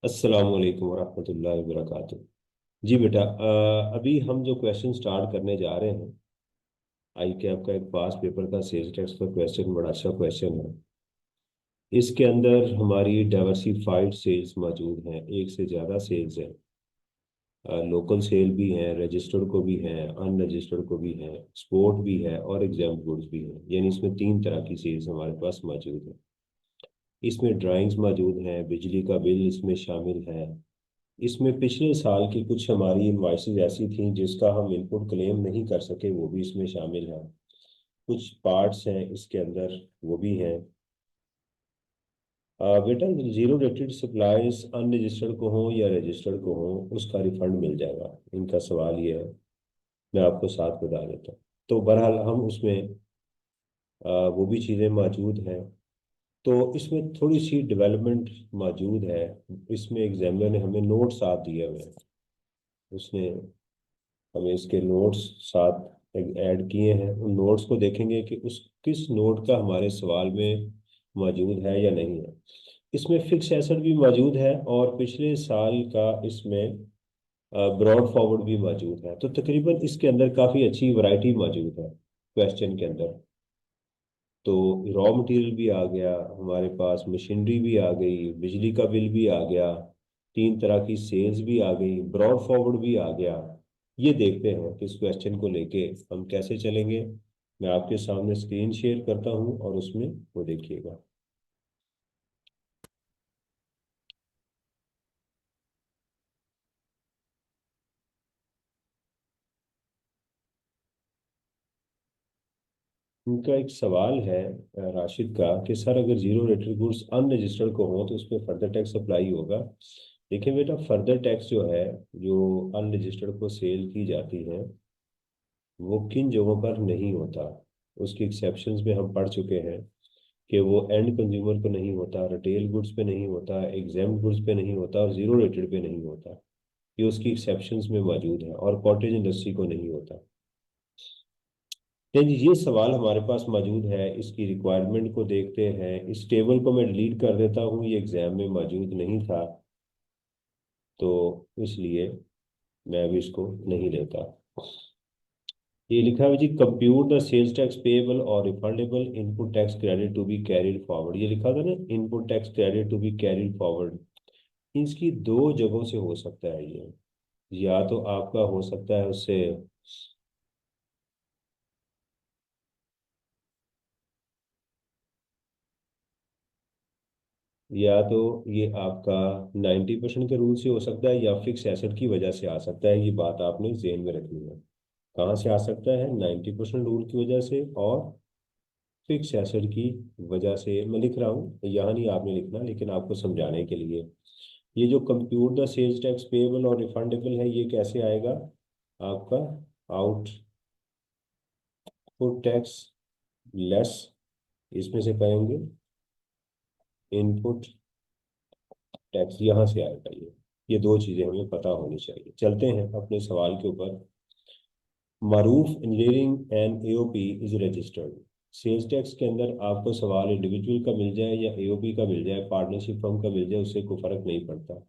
अस्सलाम वालेकुम वरहमतुल्लाहि वबरकातुह। जी बेटा, अभी हम जो क्वेश्चन स्टार्ट करने जा रहे हैं, आई के आपका एक पास पेपर का सेल्स टैक्स का क्वेश्चन बड़ा अच्छा क्वेश्चन है। इसके अंदर हमारी डाइवर्सिफाइड सेल्स मौजूद हैं, एक से ज़्यादा सेल्स हैं। लोकल सेल भी हैं, रजिस्टर्ड को भी हैं, अनरजिस्टर्ड को भी हैं, एक्सपोर्ट भी है और एग्जाम्प्ट गुड्स भी हैं। यानी इसमें तीन तरह की सेल्स हमारे पास मौजूद है। इसमें ड्राइंग्स मौजूद हैं, बिजली का बिल इसमें शामिल है। इसमें पिछले साल की कुछ हमारी इनवाइसेज ऐसी थी जिसका हम इनपुट क्लेम नहीं कर सके, वो भी इसमें शामिल है। कुछ पार्ट्स हैं इसके अंदर, वो भी हैं। बेटा, जीरो रेटेड सप्लाईज अनरजिस्टर्ड को हो या रजिस्टर्ड को हो, उसका रिफंड मिल जाएगा। इनका सवाल ये है, मैं आपको साथ बता देता हूँ। तो बहरहाल हम उसमें वो भी चीज़ें मौजूद हैं। तो इसमें थोड़ी सी डेवलपमेंट मौजूद है। इसमें एग्जामिनर ने हमें नोट साथ दिए हुए हैं। उसने हमें इसके नोट्स साथ ऐड किए हैं। उन नोट्स को देखेंगे कि उस किस नोट का हमारे सवाल में मौजूद है या नहीं है। इसमें फिक्स एसेट भी मौजूद है और पिछले साल का इसमें ब्रॉड फॉरवर्ड भी मौजूद है। तो तकरीबन इसके अंदर काफ़ी अच्छी वैरायटी मौजूद है क्वेश्चन के अंदर। तो रॉ मटेरियल भी आ गया हमारे पास, मशीनरी भी आ गई, बिजली का बिल भी आ गया, तीन तरह की सेल्स भी आ गई, ब्रॉड फॉरवर्ड भी आ गया। ये देखते हैं कि इस क्वेश्चन को लेके हम कैसे चलेंगे। मैं आपके सामने स्क्रीन शेयर करता हूँ और उसमें वो देखिएगा। उनका एक सवाल है राशिद का कि सर, अगर जीरो रेटेड गुड्स अनरजिस्टर्ड को हो तो उस पर फर्दर टैक्स अप्लाई होगा? देखिए बेटा, फर्दर टैक्स जो है, जो अनरजिस्टर्ड को सेल की जाती है, वो किन जगहों पर नहीं होता। उसकी एक्सेप्शंस में हम पढ़ चुके हैं कि वो एंड कंज्यूमर पे नहीं होता, रिटेल गुड्स पे नहीं होता, एग्जाम्प्ट गुड्स पे नहीं होता और जीरो रेटेड पे नहीं होता। ये उसकी एक्सेप्शंस में मौजूद है और कॉटेज इंडस्ट्री को नहीं होता। तो जी, ये सवाल हमारे पास मौजूद है। इसकी रिक्वायरमेंट को देखते हैं। इस टेबल को मैं डिलीट कर देता हूँ, ये एग्जाम में मौजूद नहीं था, तो इसलिए मैं अभी इसको नहीं लेता। ये लिखा है जी, compute the sales tax payable और refundable input tax credit to be carried forward. ये लिखा था ना, input tax credit to be carried forward. इसकी दो जगहों से हो सकता है ये। या तो आपका हो सकता है उससे, या तो ये आपका 90% के रूल से हो सकता है या फिक्स एसेट की वजह से आ सकता है। ये बात आपने जेहन में रखनी है। कहाँ से आ सकता है? 90% रूल की वजह से और फिक्स एसेट की वजह से। मैं लिख रहा हूँ, यहाँ नहीं आपने लिखना, लेकिन आपको समझाने के लिए। ये जो compute the sales tax payable और रिफंडेबल है, ये कैसे आएगा आपका? आउटपुट टैक्स लेस, इसमें से कहेंगे इनपुट टैक्स, यहाँ से आएगा ये दो चीज़ें हमें पता होनी चाहिए। चलते हैं अपने सवाल के ऊपर। Maroof engineering and AOP is registered. Sales tax के अंदर आपको सवाल इंडिविजुअल का मिल जाए या एओपी का मिल जाए, पार्टनरशिप फर्म का मिल जाए, उससे कोई फर्क नहीं पड़ता।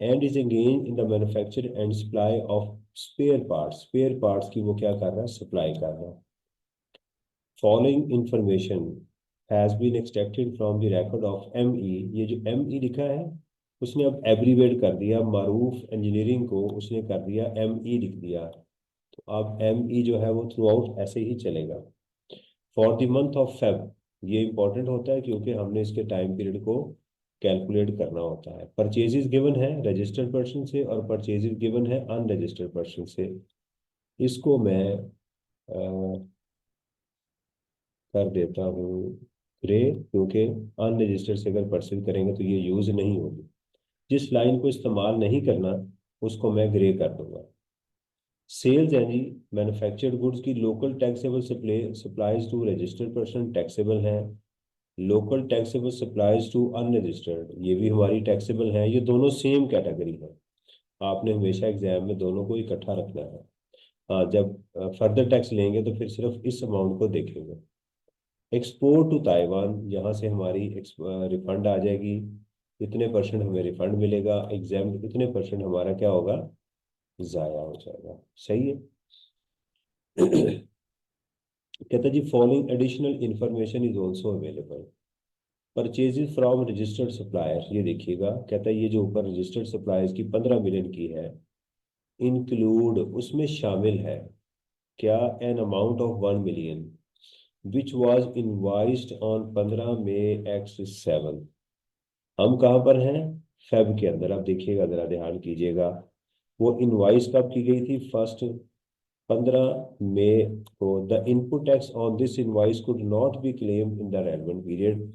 And is engage in the manufacture and supply of spare parts. Spare parts की वो क्या कर रहा है? सप्लाई कर रहा है। Following information has been extracted from the record of ME. ये जो एमई लिखा है, उसने अब एब्रीवेट कर दिया। मारूफ इंजीनियरिंग को उसने कर दिया एमई लिख दिया। तो अब एमई जो है वो थ्रू आउट ऐसे ही चलेगा। For the month of Feb, ये इंपॉर्टेंट होता है क्योंकि हमने इसके टाइम पीरियड को कैलकुलेट करना होता है। परचेजेस गिवन है रजिस्टर्ड पर्सन से और परचेजेस गिवन है अनरजिस्टर्ड पर्सन से। इसको मैं कर देता हूँ ग्रे, क्योंकि अनरजिस्टर्ड से अगर परचेज करेंगे तो ये यूज नहीं होगी। जिस लाइन को इस्तेमाल नहीं करना, उसको मैं ग्रे कर दूंगा। सेल्स है जी, मैन्युफैक्चर्ड गुड्स की local taxable supplies to registered person taxable है। Local taxable supplies to unregistered, ये भी हमारी टैक्सेबल है। ये दोनों सेम कैटेगरी है। आपने हमेशा एग्जाम में दोनों को इकट्ठा रखना है। हाँ, जब फर्दर टैक्स लेंगे तो फिर सिर्फ इस अमाउंट को देखेंगे। एक्सपोर्ट टू ताइवान, यहाँ से हमारी रिफंड आ जाएगी। इतने परसेंट हमें रिफंड मिलेगा, एग्जाम इतने परसेंट हमारा क्या होगा, ज़ाया हो जाएगा। सही है। कहता जी following additional information is also available. Purchases from registered supplier, ये देखिएगा, कहता है ये जो ऊपर रजिस्टर्ड सप्लायर्स की 15 मिलियन की है, इंक्लूड उसमें शामिल है क्या, an amount of 1 million which was invoiced on 15 May X7। हम कहाँ पर हैं, फेब के अंदर। अब देखिएगा जरा ध्यान कीजिएगा, वो इनवाइस कब की गई थी, फर्स्ट 15 मई को। The input tax on this invoice could not be claim in the relevant period,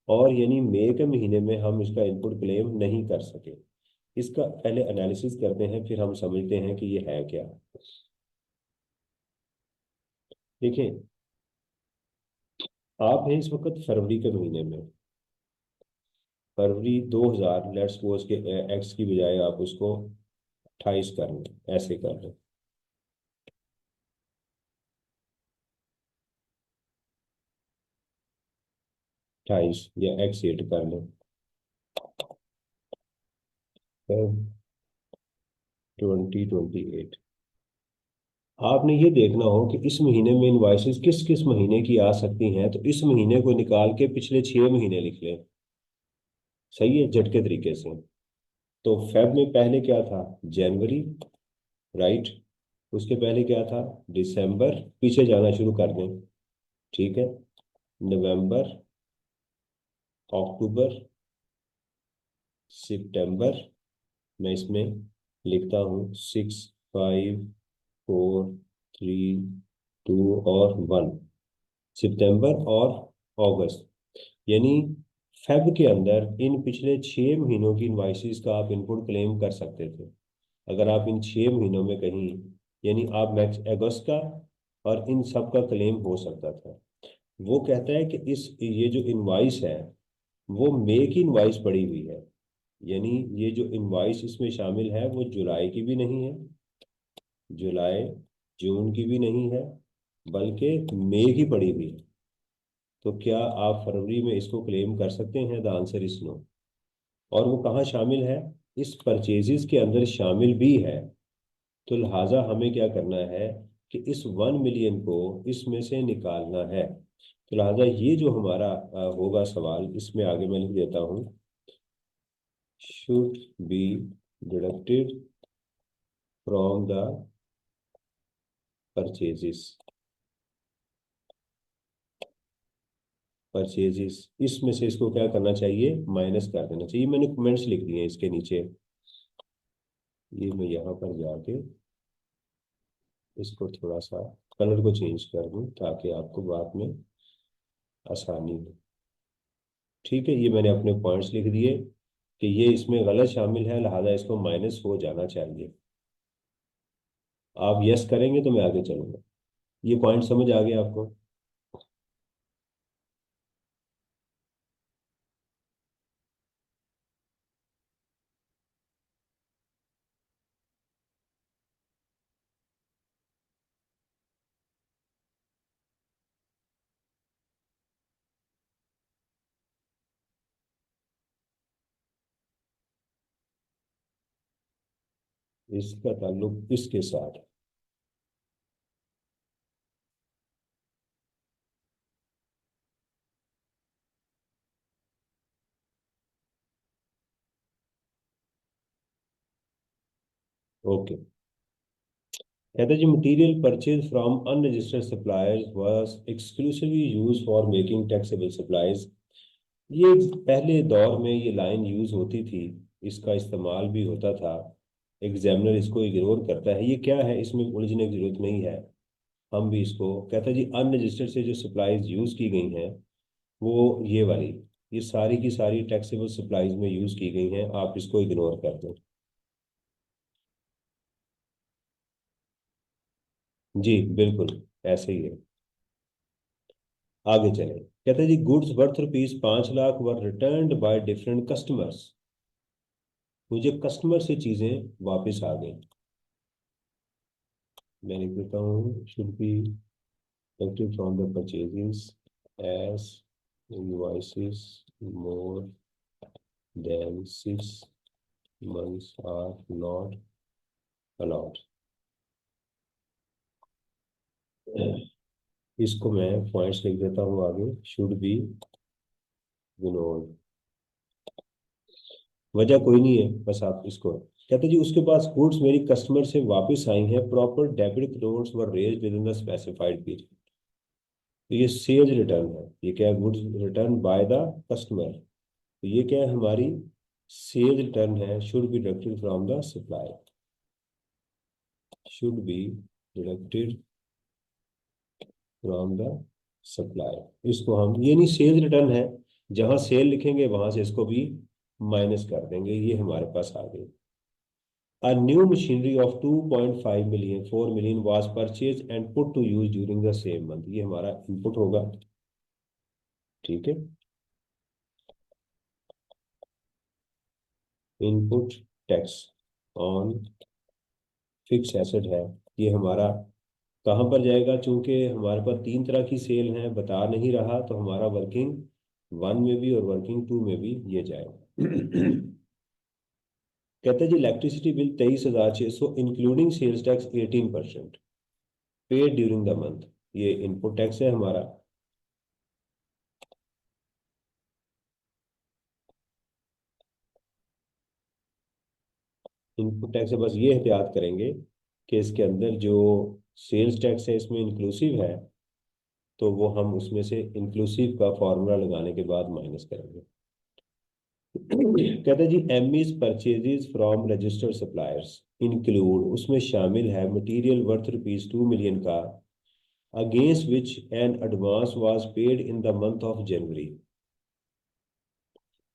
और यानी मई के महीने में हम इसका इनपुट क्लेम नहीं कर सके। इसका पहले एनालिसिस करते हैं, फिर हम समझते हैं कि ये है क्या। देखें, आप हैं इस वक्त फरवरी के महीने में, फरवरी 2000, लेट्स सपोज के एक्स की बजाय आप उसको 28 कर लें, ऐसे कर लें, 28 या X8 कर लें, 2028। आपने ये देखना हो कि इस महीने में इनवॉइसेस किस किस महीने की आ सकती हैं, तो इस महीने को निकाल के पिछले 6 महीने लिख लें। सही है, झटके तरीके से। तो फेब में पहले क्या था, जनवरी, राइट। उसके पहले क्या था, दिसंबर, पीछे जाना शुरू कर दें, ठीक है। नवंबर, अक्टूबर, सितंबर, मैं इसमें लिखता हूँ 6, 5, 4, 3, 2 और 1, सितंबर और अगस्त। यानी फेब के अंदर इन पिछले 6 महीनों की इनवाइसेस का आप इनपुट क्लेम कर सकते थे। अगर आप इन 6 महीनों में कहीं, यानी आप मैक्स अगस्त का और इन सब का क्लेम हो सकता था। वो कहता है कि इस ये जो इनवाइस है वो मई की इनवाइस पड़ी हुई है, यानी ये जो इनवाइस इसमें शामिल है वो जुलाई की भी नहीं है, जुलाई जून की भी नहीं है, बल्कि मई की पड़ी हुई है। तो क्या आप फरवरी में इसको क्लेम कर सकते हैं, द आंसर इज नो। और वो कहाँ शामिल है, इस परचेजेस के अंदर शामिल भी है। तो लिहाजा हमें क्या करना है कि इस 1 मिलियन को इसमें से निकालना है। तो लिहाजा ये जो हमारा होगा सवाल, इसमें आगे मैं लिख देता हूँ, should be deducted from the purchases, purchases इसमें से इसको क्या करना चाहिए, माइनस कर देना चाहिए। मैंने कमेंट्स लिख दिए हैं इसके नीचे, ये मैं यहाँ पर जाके इसको थोड़ा सा कलर को चेंज कर दूँ ताकि आपको बाद में आसानी हो। ठीक है, ये मैंने अपने पॉइंट्स लिख दिए कि ये इसमें गलत शामिल है, लिहाजा इसको माइनस हो जाना चाहिए। आप यस करेंगे तो मैं आगे चलूंगा। ये पॉइंट समझ आ गया आपको। इसका ताल्लुक किसके साथ, ओके। कहते जी material purchase from unregistered suppliers was exclusively use for making taxable supplies. ये पहले दौर में ये लाइन यूज होती थी, इसका इस्तेमाल भी होता था। एग्जामिनर इसको इग्नोर करता है, ये क्या है, इसमें उलझने की जरूरत नहीं है। हम भी इसको, कहता है जी अनरजिस्टर्ड से जो सप्लाईज यूज की गई हैं वो ये वाली, ये सारी की सारी टैक्सेबल सप्लाईज में यूज की गई हैं, आप इसको इग्नोर कर दो। जी बिल्कुल, ऐसे ही है। आगे चले, कहते हैं जी goods worth ₹5 lakh were returned by different customers. मुझे कस्टमर से चीजें वापस आ गई। मैं लिख देता हूँ should be collected from the purchases as invoices more then 6 months are not allowed। इसको मैं पॉइंट्स लिख देता हूँ आगे, शुड बी इग्नोर्ड। वजह कोई नहीं है, बस आप इसको कहते जी उसके पास गुड्स मेरी कस्टमर से वापस आई हैं, proper debit clods were raised within the specified period. तो ये सेल्स रिटर्न है, ये क्या है, goods return by the customer. तो ये क्या है, हमारी सेल्स रिटर्न है, should be deducted from the supplier, should be deducted from the supplier. इसको हम, ये नहीं सेल्स रिटर्न है, जहां सेल लिखेंगे वहां से इसको भी माइनस कर देंगे, ये हमारे पास आ गई। A new machinery of 2.5 million 4 million was purchased and put to use during the same month। ये हमारा इनपुट होगा, ठीक है। Input tax on fix asset है, ये हमारा कहाँ पर जाएगा, चूंकि हमारे पास तीन तरह की सेल है, बता नहीं रहा, तो हमारा वर्किंग वन में भी और वर्किंग टू में भी ये जाएगा। कहते हैं जी electricity bill 23,600 including sales tax 18% paid during the month. ये इनपुट टैक्स है हमारा। इनपुट टैक्स से बस ये एहतियात करेंगे कि इसके अंदर जो सेल्स टैक्स है इसमें इंक्लूसिव है, तो वो हम उसमें से इंक्लूसिव का फॉर्मूला लगाने के बाद माइनस करेंगे। कहते हैं जी एमईज purchases from registered suppliers include, उसमें शामिल है मटेरियल वर्थ ₹2 million का, against which an advance was paid in the month of January.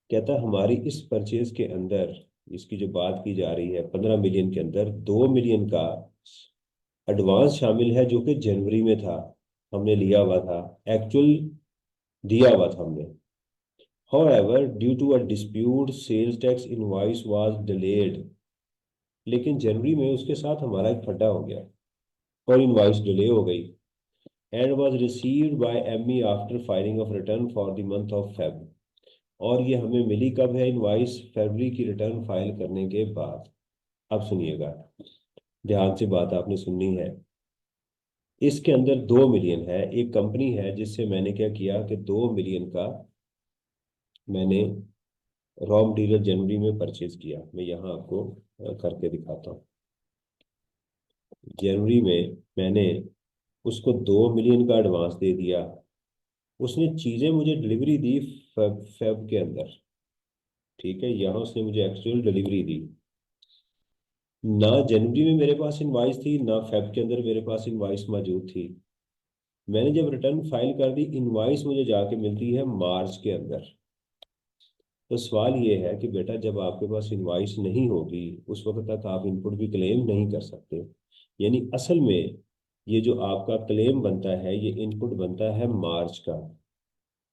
कहता है हमारी इस परचेज के अंदर, इसकी जो बात की जा रही है 15 मिलियन के अंदर 2 मिलियन का एडवांस शामिल है, जो कि जनवरी में था, हमने लिया हुआ था, एक्चुअल दिया हुआ था हमने। However, due to a dispute, sales tax invoice was delayed। लेकिन जनवरी में उसके साथ हमारा एक फड्डा हो गया और इनवॉइस डिले हो गई, and was received by ME after filing of return for the month of Feb। और ये हमें मिली कब है इनवॉइस, फरवरी की रिटर्न फाइल करने के बाद। अब सुनिएगा, ध्यान से बात आपने सुननी है। इसके अंदर 2 मिलियन है, एक कंपनी है जिससे मैंने क्या किया कि 2 मिलियन का मैंने रॉ मटेरियल जनवरी में परचेज किया। मैं यहाँ आपको करके दिखाता हूँ। जनवरी में मैंने उसको 2 मिलियन का एडवांस दे दिया, उसने चीज़ें मुझे डिलीवरी दी फेब के अंदर, ठीक है, यहाँ उसने मुझे एक्चुअल डिलीवरी दी। ना जनवरी में मेरे पास इनवाइस थी, ना फेब के अंदर मेरे पास इनवाइस मौजूद थी। मैंने जब रिटर्न फाइल कर दी, इनवाइस मुझे जाके मिलती है मार्च के अंदर। तो सवाल ये है कि बेटा जब आपके पास इनवाइस नहीं होगी उस वक्त तक आप इनपुट भी क्लेम नहीं कर सकते। यानी असल में ये जो आपका क्लेम बनता है ये इनपुट बनता है मार्च का,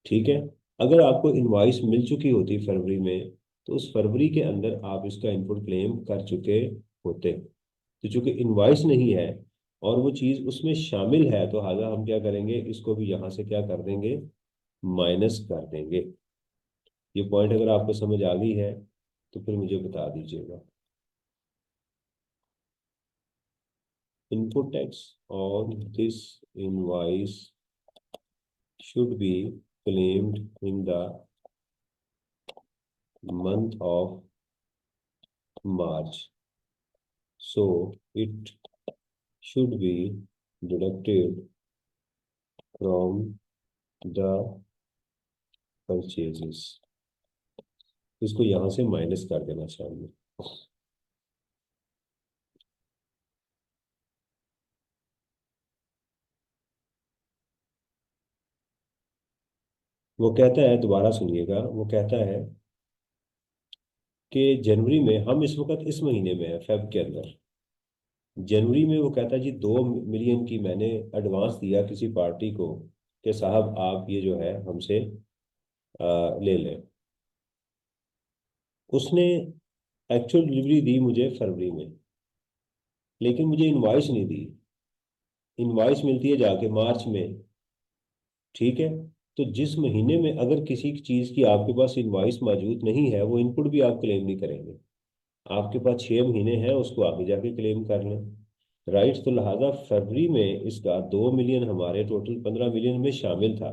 ठीक है। अगर आपको इनवाइस मिल चुकी होती फरवरी में, तो उस फरवरी के अंदर आप इसका इनपुट क्लेम कर चुके होते। तो चूंकि इनवाइस नहीं है और वो चीज़ उसमें शामिल है, तो हाजा हम क्या करेंगे, इसको भी यहाँ से क्या कर देंगे, माइनस कर देंगे। ये पॉइंट अगर आपको समझ आ गई है तो फिर मुझे बता दीजिएगा। Input tax on this invoice should be claimed in the month of March, so it should be deducted from the purchases। इसको यहां से माइनस कर देना चाहिए। वो कहता है, दोबारा सुनिएगा, वो कहता है कि जनवरी में, हम इस वक्त इस महीने में है फेब के अंदर, जनवरी में वो कहता है जी 2 मिलियन की मैंने एडवांस दिया किसी पार्टी को कि साहब आप ये जो है हमसे ले लें। उसने एक्चुअल डिलीवरी दी मुझे फरवरी में, लेकिन मुझे इनवॉइस नहीं दी। इनवॉइस मिलती है जाके मार्च में, ठीक है। तो जिस महीने में अगर किसी चीज़ की आपके पास इनवॉइस मौजूद नहीं है, वो इनपुट भी आप क्लेम नहीं करेंगे। आपके पास 6 महीने हैं, उसको आगे जाके क्लेम कर लें। राइट, तो लिहाजा फरवरी में इसका 2 मिलियन हमारे टोटल 15 मिलियन में शामिल था।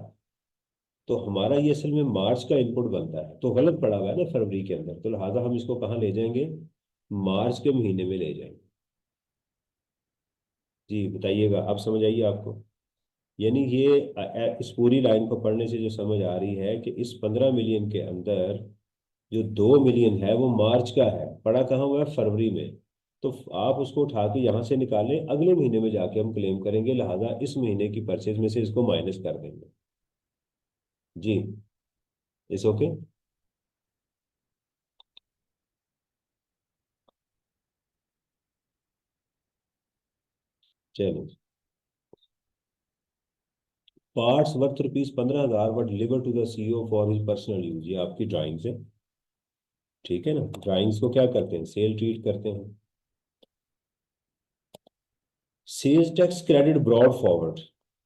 तो हमारा ये असल में मार्च का इनपुट बनता है, तो गलत पड़ा हुआ है ना फरवरी के अंदर, तो लिहाजा हम इसको कहाँ ले जाएंगे, मार्च के महीने में ले जाएंगे। जी बताइएगा, अब समझ आइए आपको। यानी ये इस पूरी लाइन को पढ़ने से जो समझ आ रही है कि इस 15 मिलियन के अंदर जो 2 मिलियन है वो मार्च का है, पड़ा कहाँ हुआ है, फरवरी में। तो आप उसको उठा के यहाँ से निकालें, अगले महीने में जाके हम क्लेम करेंगे, लिहाजा इस महीने की परचेज में से इसको माइनस कर देंगे। जी, इस ओके। चलो, parts worth ₹15,000 but deliver to the CEO for his personal use, ये आपकी ड्राइंग्स है। ठीक है ना, ड्राइंग्स को क्या करते हैं, सेल ट्रीट करते हैं। Sales tax credit brought forward,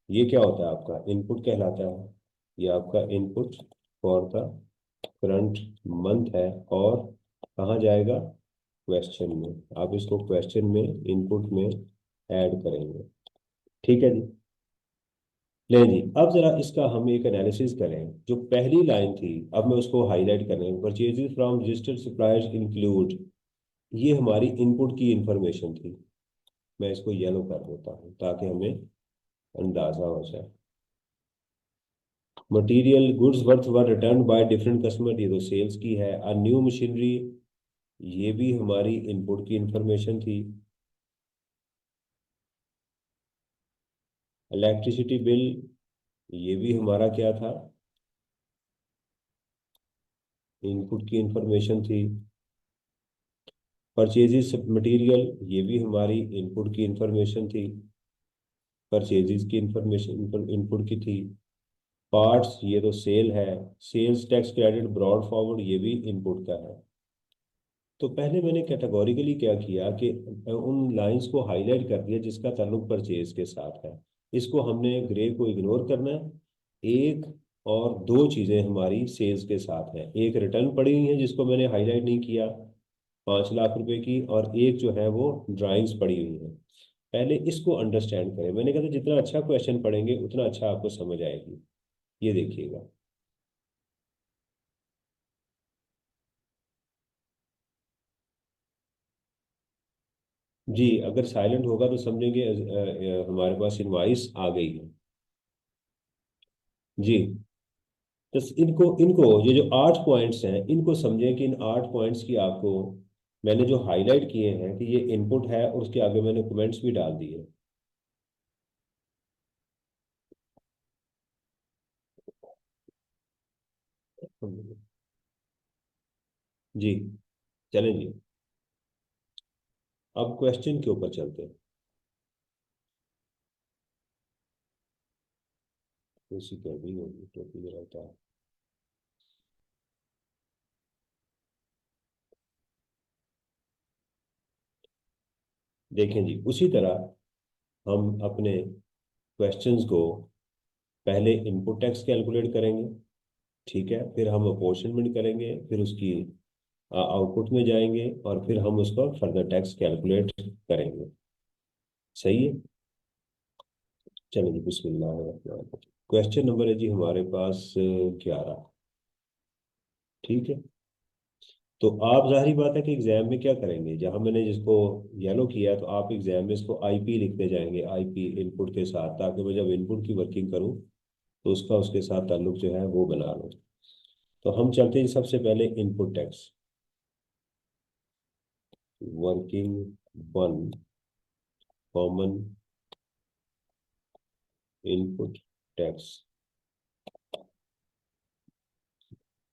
ये क्या होता है, आपका इनपुट कहलाता है। ये आपका input for the current month है, और कहाँ जाएगा, क्वेश्चन में। आप इसको क्वेश्चन में इनपुट में ऐड करेंगे। ठीक है जी। ले जी, अब जरा इसका हम एक एनालिसिस करें। जो पहली लाइन थी, अब मैं उसको हाईलाइट कर रहा हूँ, purchases from registered suppliers include, ये हमारी इनपुट की इंफॉर्मेशन थी। मैं इसको येलो कर देता हूँ ताकि हमें अंदाजा हो जाए। Material goods worth were return by different customer, ये तो सेल्स की है। अ न्यू मशीनरी, ये भी हमारी इनपुट की इंफॉर्मेशन थी। इलेक्ट्रिसिटी बिल, ये भी हमारा क्या था, इनपुट की इंफॉर्मेशन थी। परचेजेस मटेरियल, ये भी हमारी इनपुट की इंफॉर्मेशन थी, परचेजेस की इंफॉर्मेशन इनपुट की थी। पार्ट्स, ये तो सेल है। Sales tax credit brought forward, ये भी इनपुट का है। तो पहले मैंने कैटेगोरिकली क्या किया कि उन लाइंस को हाईलाइट कर दिया जिसका ताल्लुक परचेज के साथ है। इसको हमने ग्रे को इग्नोर करना है। एक और दो चीज़ें हमारी सेल्स के साथ हैं, एक रिटर्न पड़ी हुई है जिसको मैंने हाईलाइट नहीं किया, 5 लाख रुपए की, और एक जो है वो ड्राइंग्स पड़ी हुई है। पहले इसको अंडरस्टैंड करें। मैंने कहा था जितना अच्छा क्वेश्चन पढ़ेंगे उतना अच्छा आपको समझ आएगी। ये देखिएगा। जी, अगर साइलेंट होगा तो समझेंगे हमारे पास इनवाइस आ गई है। जी, तो इनको इनको ये जो 8 पॉइंट्स हैं, इनको समझें कि इन 8 पॉइंट्स की आपको मैंने जो हाईलाइट किए हैं कि ये इनपुट है, और उसके आगे मैंने कमेंट्स भी डाल दिए। जी, चलें जी, अब क्वेश्चन के ऊपर चलते हैं। उसी गर्मी होगी, टोपी में रहता है। देखें जी, उसी तरह हम अपने क्वेश्चंस को पहले इनपुट टैक्स कैलकुलेट करेंगे। ठीक है, फिर हम अपोर्शनमेंट करेंगे, फिर उसकी आउटपुट में जाएंगे, और फिर हम उसका फर्दर टैक्स कैलकुलेट करेंगे। सही है। चलिए जी, बिस्मिल्लाह। क्वेश्चन नंबर है जी हमारे पास 11। ठीक है, तो आप जाहिर बात है कि एग्जाम में क्या करेंगे, जहां मैंने जिसको येलो किया है, तो आप एग्जाम में इसको आईपी लिखते जाएंगे, आईपी इनपुट के साथ, ताकि मैं जब इनपुट की वर्किंग करूं तो उसका उसके साथ ताल्लुक जो है वो बना लूं। तो हम चलते हैं सबसे पहले input tax, working one, common input tax,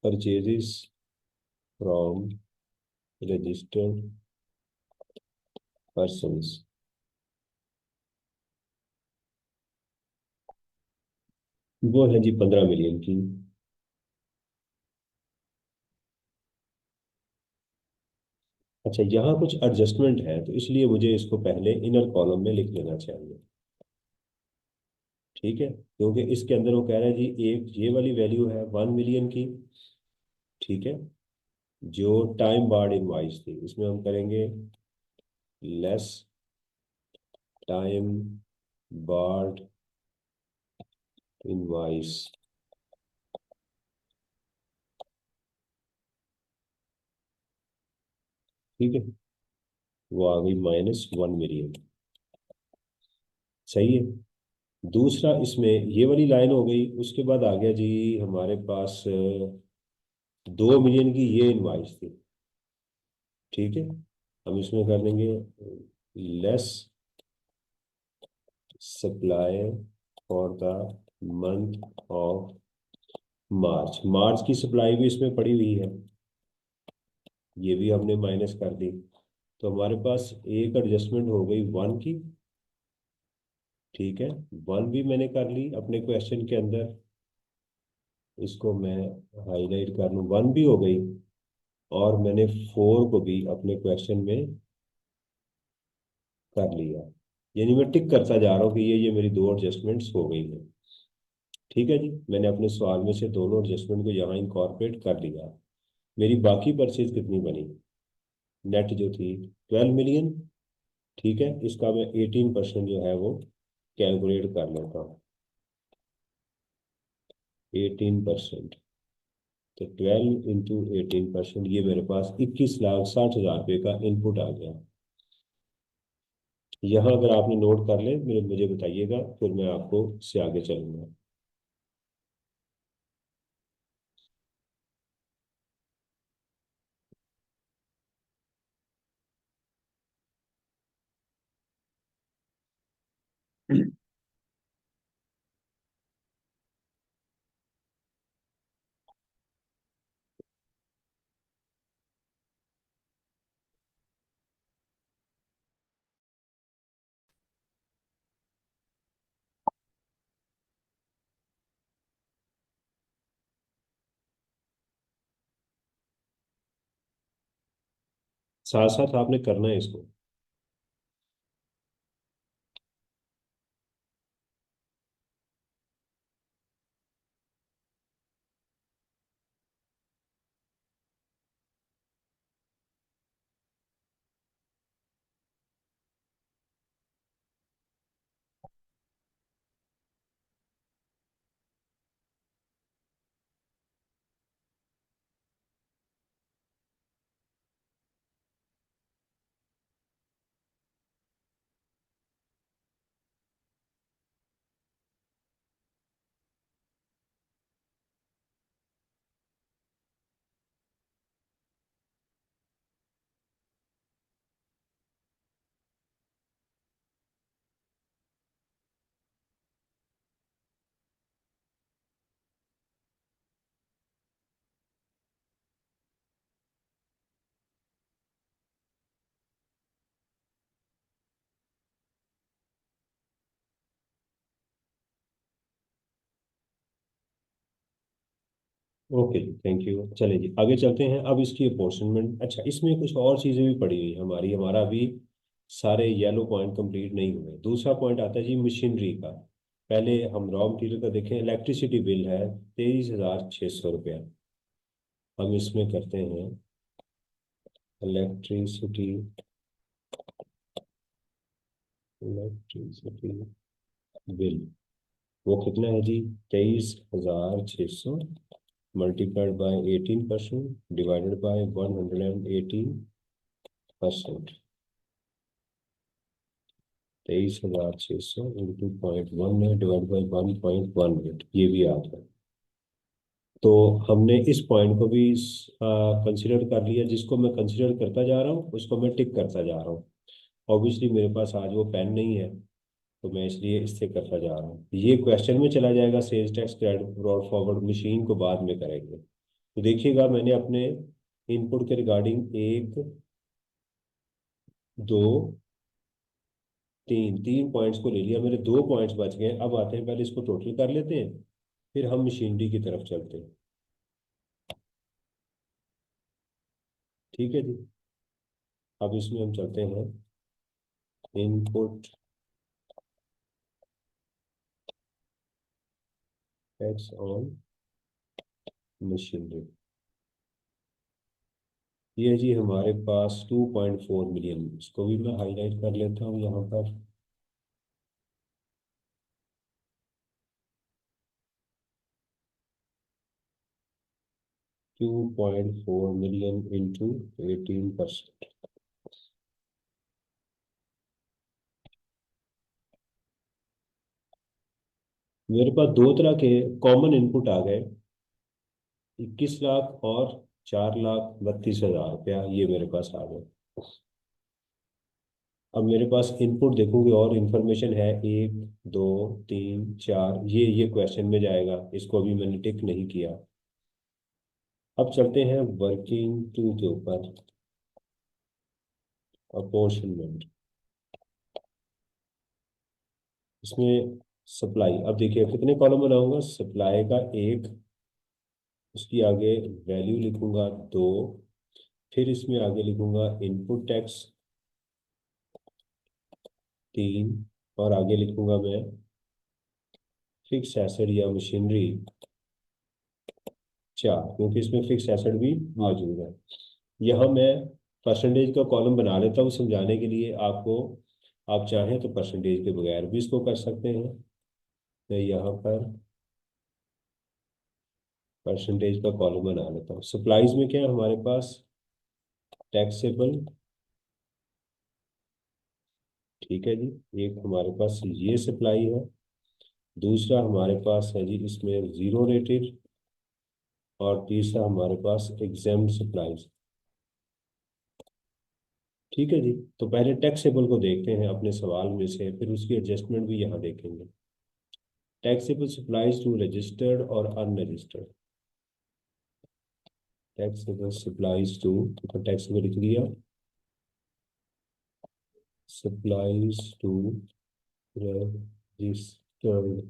purchases from registered persons, वो है जी 15 मिलियन की। अच्छा, यहाँ कुछ एडजस्टमेंट है, तो इसलिए मुझे इसको पहले इनर कॉलम में लिख लेना चाहिए। ठीक है, क्योंकि इसके अंदर वो कह रहा है जी एक ये वाली वैल्यू है 1 मिलियन की। ठीक है, जो टाइम बार्ड इनवाइस थी, इसमें हम करेंगे लेस टाइम बार्ड इनवाइस। ठीक है, वो आ गई -1 मिलियन। सही है। दूसरा इसमें ये वाली लाइन हो गई, उसके बाद आ गया जी हमारे पास 2 मिलियन की ये इनवाइस थी। ठीक है, हम इसमें कर देंगे less supply for the month of March. March की सप्लाई भी इसमें पड़ी हुई है, ये भी हमने माइनस कर दी। तो हमारे पास एक एडजस्टमेंट हो गई 1 की। ठीक है, 1 भी मैंने कर ली अपने क्वेश्चन के अंदर, इसको मैं हाईलाइट कर लूँ, 1 भी हो गई। और मैंने 4 को भी अपने क्वेश्चन में कर लिया, यानी मैं टिक करता जा रहा हूँ कि ये मेरी दो एडजस्टमेंट्स हो गई हैं। ठीक है जी, मैंने अपने सवाल में से दोनों एडजस्टमेंट को यहाँ इंकॉर्पोरेट कर लिया। मेरी बाकी परचेज कितनी बनी, नेट जो थी 12 मिलियन। ठीक है, इसका मैं 18% जो है वो कैलकुलेट कर लेता हूँ। 18%, तो 12 × 18%, ये मेरे पास 21,60,000 रुपये का इनपुट आ गया। यहाँ अगर आपने नोट कर ले मुझे बताइएगा, फिर मैं आपको इससे आगे चलूंगा। साथ साथ आपने करना है इसको। ओके जी, थैंक यू। चले जी आगे चलते हैं। अब इसकी अपॉर्चुनमेंट, अच्छा इसमें कुछ और चीज़ें भी पड़ी हुई हैं हमारी, हमारा अभी सारे येलो पॉइंट कंप्लीट नहीं हुए। दूसरा पॉइंट आता है जी मशीनरी का। पहले हम रॉ मटेरियल का देखें। इलेक्ट्रिसिटी बिल है 23,600 रुपया। हम इसमें करते हैं इलेक्ट्रिसिटी, इलेक्ट्रिसिटी बिल, वो कितना है जी 23,600 multiplied by 18% divided by 118%। 23,600 into 0.1 है डिवाइड बाई 1.18, ये भी आता है। तो हमने इस पॉइंट को भी कंसिडर कर लिया। जिसको मैं कंसिडर करता जा रहा हूँ उसको मैं टिक करता जा रहा हूँ। ऑब्वियसली मेरे पास आज वो पेन नहीं है, तो मैं इसलिए इससे करता जा रहा हूँ। ये क्वेश्चन में चला जाएगा, sales tax credit brought forward machine को बाद में करेंगे। तो देखिएगा मैंने अपने इनपुट के रिगार्डिंग एक, दो, तीन तीन पॉइंट्स को ले लिया, मेरे दो पॉइंट्स बच गए। अब आते हैं, पहले इसको टोटल कर लेते हैं, फिर हम मशीनरी की तरफ चलते हैं। ठीक है जी, अब इसमें हम चलते हैं इनपुट टैक्स ऑन मशीनरी, ये जी हमारे पास 2.4 मिलियन, इसको भी मैं हाईलाइट कर लेता हूँ यहाँ पर। 2.4 मिलियन इंटू 18%। मेरे पास दो तरह के कॉमन इनपुट आ गए, 21 लाख और 4,32,000 रुपया, ये मेरे पास आ गए। अब मेरे पास इनपुट देखोगे और इंफॉर्मेशन है, 1, 2, 3, 4, ये क्वेश्चन में जाएगा, इसको अभी मैंने टिक नहीं किया। अब चलते हैं वर्किंग टू के ऊपर, अपॉर्शनमेंट। इसमें सप्लाई, अब देखिए कितने कॉलम बनाऊंगा, सप्लाई का एक, उसकी आगे वैल्यू लिखूंगा 2, फिर इसमें आगे लिखूंगा इनपुट टैक्स 3, और आगे लिखूंगा मैं फिक्स एसेट या मशीनरी 4, क्योंकि इसमें फिक्स एसेट भी मौजूद है। यहाँ मैं परसेंटेज का कॉलम बना लेता हूँ समझाने के लिए आपको, आप चाहें तो परसेंटेज के बगैर भी इसको कर सकते हैं। मैं यहाँ पर परसेंटेज का कॉलम बना लेता हूँ। सप्लाईज में क्या है हमारे पास, टैक्सेबल, ठीक है जी, एक हमारे पास ये सप्लाई है, दूसरा हमारे पास है जी इसमें जीरो रेटेड, और तीसरा हमारे पास एग्जाम सप्लाईज। ठीक है जी, तो पहले टैक्सेबल को देखते हैं अपने सवाल में से, फिर उसकी एडजस्टमेंट भी यहाँ देखेंगे। टैक्सेबल सप्लाईज टू रजिस्टर्ड और unregistered, taxable supplies to, taxable लिख दिया, सप्लाईज टू रजिस्टर्ड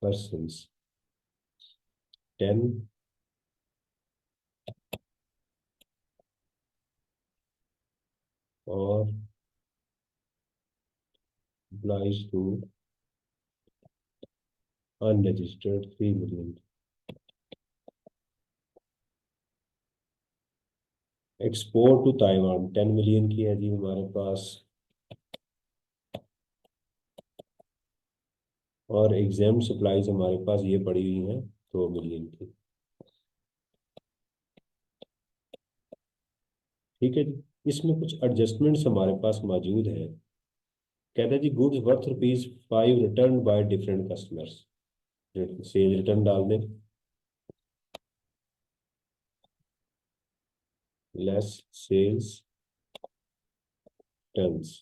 पर्सन्स 10, और supplies to unregistered 3 million. Export to Taiwan 10 million की है जी हमारे पास, और एग्जाम सप्लाईज हमारे पास ये पड़ी हुई हैं 2 मिलियन की। ठीक है जी, इसमें कुछ एडजस्टमेंट्स हमारे पास मौजूद हैं। कहता है जी goods worth ₹5 return by different customers, sale return डाल दें, लेस सेल्स टर्न्स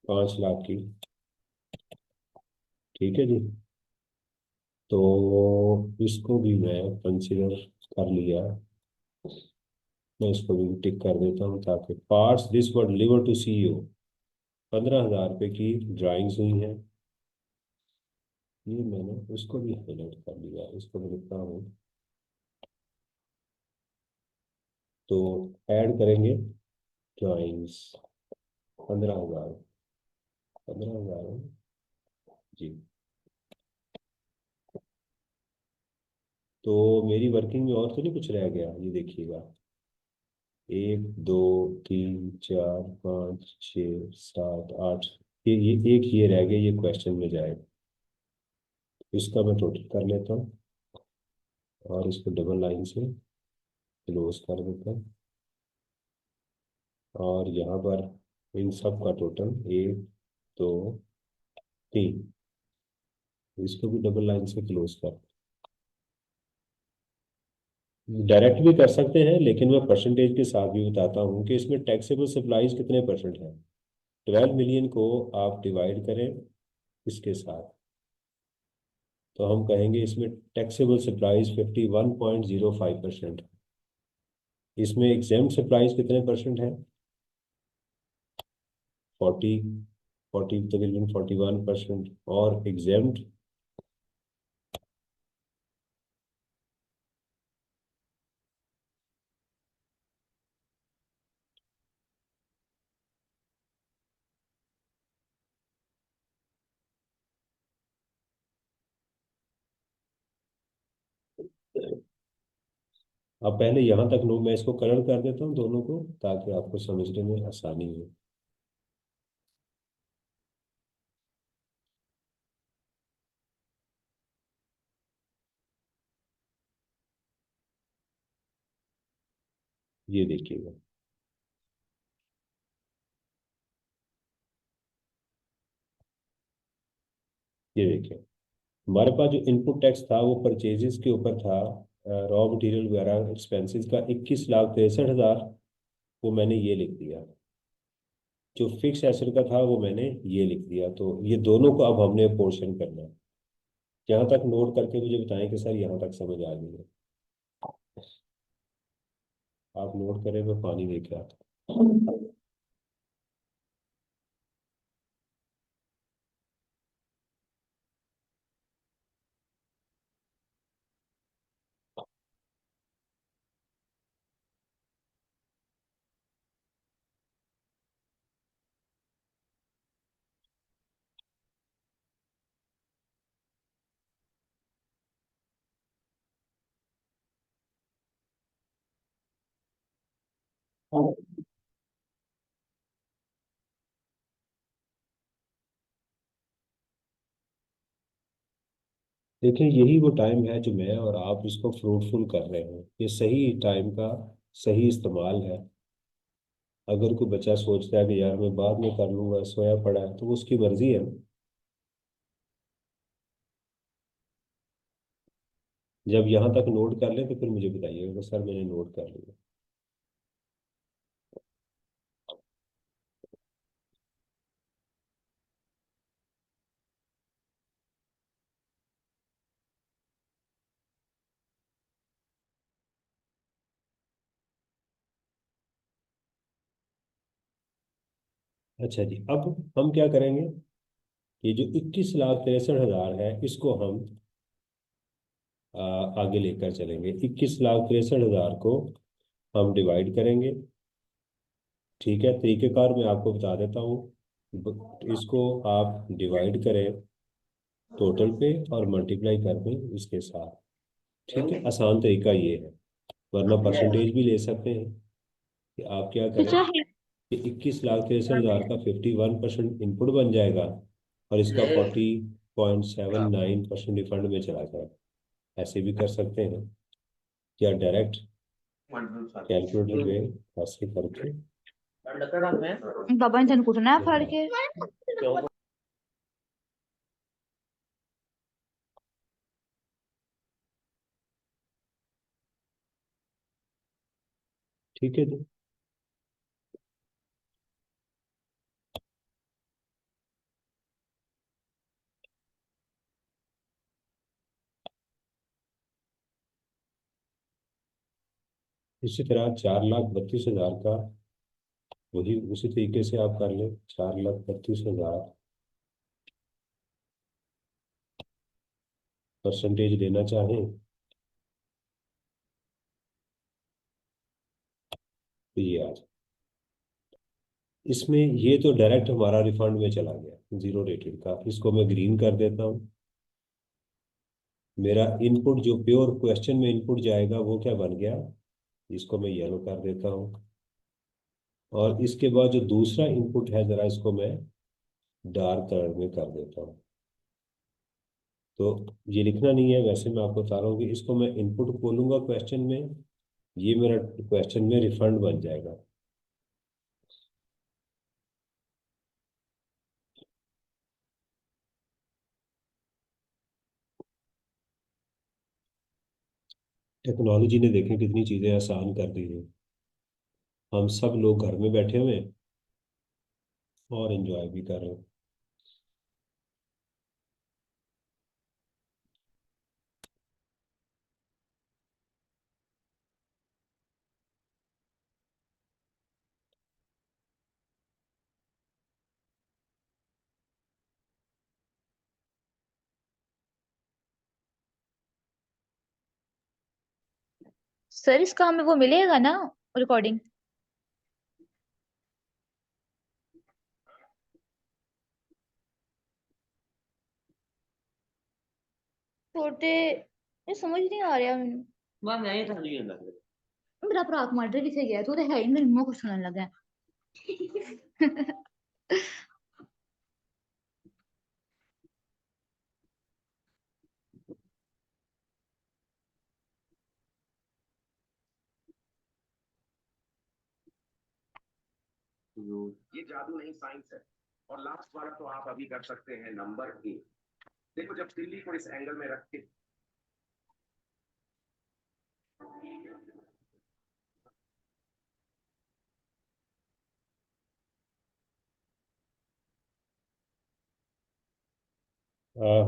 5 लाख की। ठीक है जी, तो इसको भी मैं कंसिडर कर लिया, मैं इसको भी टिक कर देता हूँ, ताकि parts this were deliver to CEO 15,000 रुपये की ड्राइंग्स हुई हैं, ये मैंने उसको भी हाईलाइट कर लिया, इसको मैं लिखता हूँ। तो ऐड करेंगे ड्राइंग्स 15,000, 15,000 जी। तो मेरी वर्किंग में और तो नहीं कुछ रह गया, ये देखिएगा, 1, 2, 3, 4, 5, 6, 7, 8, ये एक ये रह गया, ये क्वेश्चन में जाएगा, इसका मैं टोटल कर लेता हूँ, और इसको डबल लाइन से क्लोज कर देता हूँ, और यहाँ पर इन सब का टोटल 1, 2, 3, इसको भी डबल लाइन से क्लोज कर, डायरेक्ट भी कर सकते हैं, लेकिन मैं परसेंटेज के साथ भी बताता हूँ कि इसमें टैक्सेबल सप्लाईज कितने परसेंट है। 12 मिलियन को आप डिवाइड करें इसके साथ, तो हम कहेंगे इसमें टैक्सेबल सप्लाईज 51.05% है। इसमें एग्जाम सप्लाईज कितने परसेंट है, 40, तकरीबन 41%, और एग्जाम अब पहले यहाँ तक नोट, मैं इसको कलर कर देता हूँ दोनों को, ताकि आपको समझने में आसानी हो। ये देखिएगा, ये देखिए, हमारे पास जो इनपुट टैक्स था वो परचेजेस के ऊपर था, रॉ मटेरियल वगैरह एक्सपेंसेस का 21,63,000, वो मैंने ये लिख दिया। जो फिक्स एसेट का था वो मैंने ये लिख दिया। तो ये दोनों को अब हमने पोर्शन करना है। यहाँ तक नोट करके मुझे बताएं कि सर यहाँ तक समझ आ गई है। आप नोट करें, मैं पानी लेके आता हूँ। देखिए, यही वो टाइम है जो मैं और आप इसको फ्रूटफुल कर रहे हैं। ये सही टाइम का सही इस्तेमाल है। अगर कोई बच्चा सोचता है कि यार मैं बाद में कर लूंगा, सोया पड़ा है, तो वो उसकी मर्जी है। जब यहाँ तक नोट कर ले तो फिर मुझे बताइएगा कि सर मैंने नोट कर लिया। अच्छा जी, अब हम क्या करेंगे? ये जो 21,63,000 है, इसको हम आगे लेकर चलेंगे। 21,63,000 को हम डिवाइड करेंगे। ठीक है, तरीकेकार मैं आपको बता देता हूँ। इसको आप डिवाइड करें टोटल पे और मल्टीप्लाई कर दें इसके साथ। ठीक है, आसान तरीका ये है। वरना परसेंटेज भी ले सकते हैं कि आप क्या करें कि 21,63,000 का 51% इनपुट बन जाएगा और इसका 40.79% रिफंड में चला जाएगा। ऐसे भी कर सकते हैं, या डायरेक्ट कैलकुलेटर पे ऐसे करके। बाबा ने कुटना है फाड़ के। ठीक है जी। इसी तरह 4,32,000 का वही उसी तरीके से आप कर लें। 4,32,000 परसेंटेज लेना चाहें तो ये आ जाए। इसमें ये तो डायरेक्ट हमारा रिफंड में चला गया, जीरो रेटेड का। इसको मैं ग्रीन कर देता हूँ। मेरा इनपुट जो प्योर क्वेश्चन में इनपुट जाएगा वो क्या बन गया, इसको मैं येलो कर देता हूँ। और इसके बाद जो दूसरा इनपुट है, जरा इसको मैं डार्क कलर में कर देता हूँ। तो ये लिखना नहीं है, वैसे मैं आपको बता रहा हूँ कि इसको मैं इनपुट बोलूंगा क्वेश्चन में। ये मेरा क्वेश्चन में रिफंड बन जाएगा। टेक्नोलॉजी ने देखें कितनी चीज़ें आसान कर दी हैं। हम सब लोग घर में बैठे हुए हैं और एंजॉय भी कर रहे हैं। सर इस काम में वो मिलेगा ना, रिकॉर्डिंग? छोटे, ये समझ नहीं आ रहा मैंने। बड़ा भरा मर्डर किथे गया तू तो है ही मेरे मुंह को सुनने लगा ये जादू नहीं साइंस है। और लास्ट वाला तो आप अभी कर सकते हैं नंबर 1। देखो जब तिल्ली को इस एंगल में रख के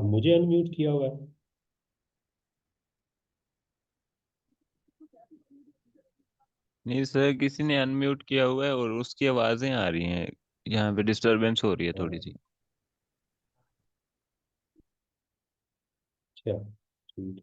मुझे अनम्यूट किया हुआ है। नहीं सर, किसी ने अनम्यूट किया हुआ है और उसकी आवाजें आ रही हैं। यहाँ पे डिस्टरबेंस हो रही है थोड़ी सी। अच्छा ठीक।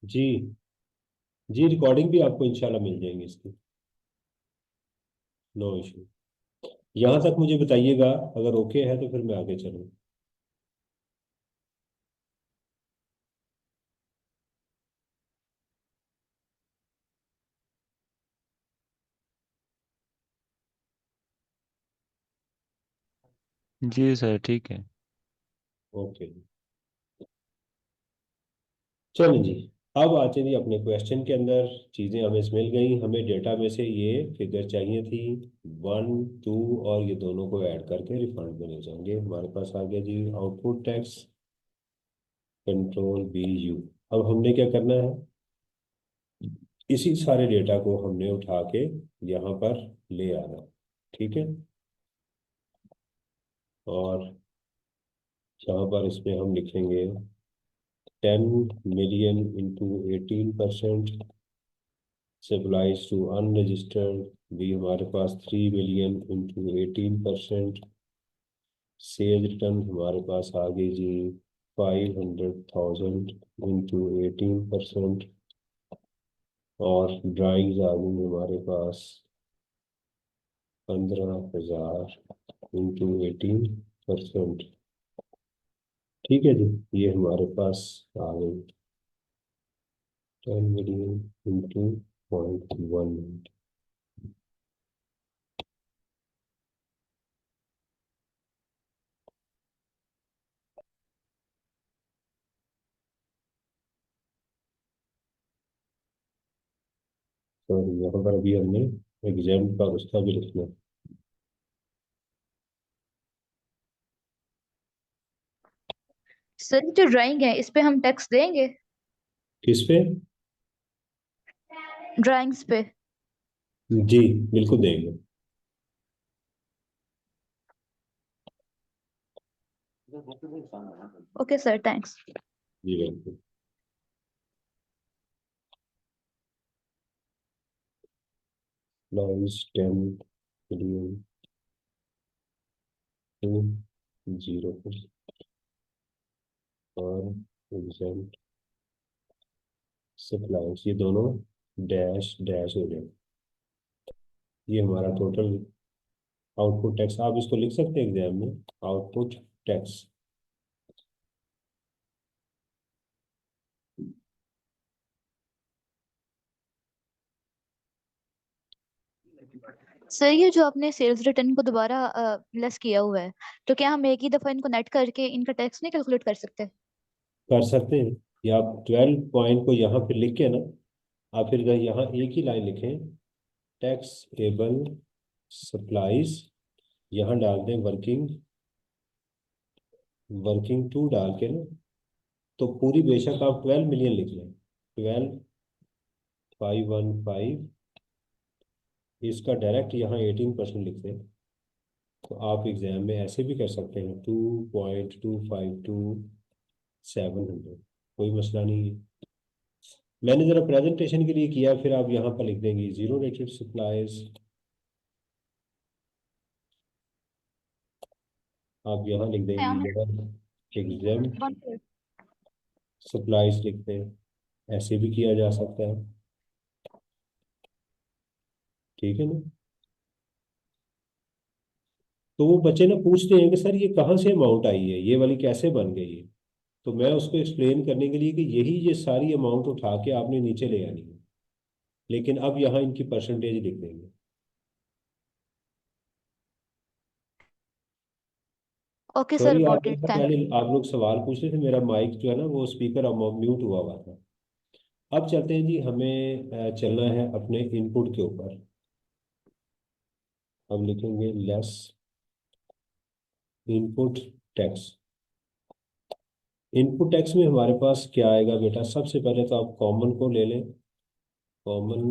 जी जी, रिकॉर्डिंग भी आपको इंशाल्लाह मिल जाएंगी इसकी, नो इशू। यहाँ तक मुझे बताइएगा, अगर ओके है तो फिर मैं आगे चलूँ। जी सर ठीक है। ओके चलिए जी। अब आते हैं जी अपने क्वेश्चन के अंदर। चीज़ें हमें मिल गई, हमें डेटा में से ये फिगर चाहिए थी 1 2, और ये दोनों को ऐड करके रिफंड में ले जाएंगे। हमारे पास आ गया जी आउटपुट टैक्स कंट्रोल BU। अब हमने क्या करना है, इसी सारे डेटा को हमने उठा के यहाँ पर ले आना। ठीक है, और यहाँ पर इसमें हम लिखेंगे 10 million into 18% supplies to unregistered, भी हमारे पास 3 million into 18%। सेज रिटर्न हमारे पास आ गई जी 500,000 into 18%। और ड्राइंग्स आ गई हमारे पास 15,000 into 18%। ठीक है जी, ये हमारे पास आ गई 10 million into 0.1। तो यहाँ पर अभी हमने एग्जाम का उसका भी लिखना है। सर ये जो ड्राइंग है इस पे हम टैक्स देंगे? किस पे? ड्राइंग्स पे? जी बिल्कुल देंगे। Okay sir, thanks. जी बिल्कुल। नाइस 10 million to 0% और एग्जाम सप्लाईज, ये दोनों डैश डैश हो जाए। ये हमारा टोटल आउटपुट टैक्स, आप इसको लिख सकते हैं एग्जाम में, आउटपुट टैक्स। सर ये जो आपने सेल्स रिटर्न को दोबारा लेस किया हुआ है, तो क्या हम एक ही दफा इनको नेट करके इनका टैक्स नहीं कैलकुलेट कर सकते? कर सकते हैं, या आप 12 पॉइंट को यहाँ पे लिख के ना, आप फिर यहाँ एक ही लाइन लिखें, टैक्स एबल सप्लाईज, यहाँ डाल दें वर्किंग वर्किंग टू डाल के ना, तो पूरी बेशक आप 12 million लिख लें, 12,515, इसका डायरेक्ट यहाँ 18% लिख दें। तो आप एग्जाम में ऐसे भी कर सकते हैं 2.252,700, कोई मसला नहीं है। मैंने जरा प्रेजेंटेशन के लिए किया, फिर आप यहाँ पर लिख देंगे जीरो रेटेड सप्लाईज आप यहाँ लिख देंगे एग्जाम्प्ट सप्लाईज लिखते हैं, ऐसे भी किया जा सकता है। ठीक है ना। तो वो बच्चे ना पूछते हैं कि सर ये कहाँ से अमाउंट आई है, ये वाली कैसे बन गई है। तो मैं उसको एक्सप्लेन करने के लिए कि यही ये सारी अमाउंट उठा के आपने नीचे ले आनी है, लेकिन अब यहाँ इनकी परसेंटेज लिख देंगे। ओके सर, सॉरी, आप गॉट मेरे इट, से थैंक पहले यू। आप लोग सवाल पूछ रहे थे, मेरा माइक जो है ना वो स्पीकर म्यूट हुआ हुआ था। अब चलते हैं जी, हमें चलना है अपने इनपुट के ऊपर। हम लिखेंगे less input tax. Input tax में हमारे पास क्या आएगा बेटा, सबसे पहले तो आप कॉमन को ले लें, कॉमन